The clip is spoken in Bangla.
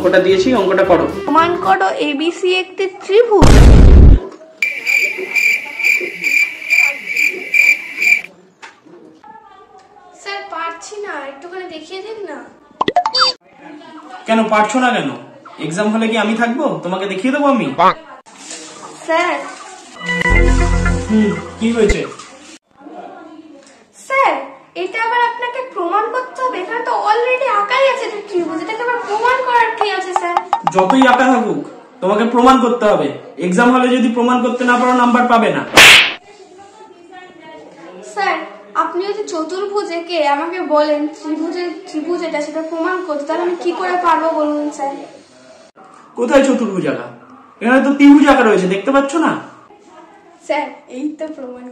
অঙ্কটা দিয়েছি, অঙ্কটা করো। প্রমাণ করো এবিসি একটি ত্রিভুজ। স্যার পারছি না, একটুখানি দেখিয়ে দিন না। কেন পারছো না কেন? এক্সাম হলে কি আমি থাকবো? তোমাকে দেখিয়ে দেবো আমি। স্যার কি হয়েছে? স্যার এটা আবার আপনাকে প্রমাণ করতে হবে? এখানে তো অলরেডি আঁকাই আছে ত্রিভুজ, এটাকে আবার প্রমাণ করার কি আছে স্যার? যতই আঁকা থাকুক তোমাকে প্রমাণ করতে হবে। এক্সাম হলে যদি প্রমাণ করতে না পারো নাম্বার পাবে না। স্যার আপনি যদি চতুর্ভুজ এঁকে আমাকে বলেন ত্রিভুজ এটা, সেটা প্রমাণ করতে, তাহলে আমি কি করে পারবো বলুন স্যার? কোথায় চতুর্ভুজ আঁকা? এখানে তো ত্রিভুজ আঁকা রয়েছে, দেখতে পাচ্ছ না? স্যার এই তো প্রমাণ।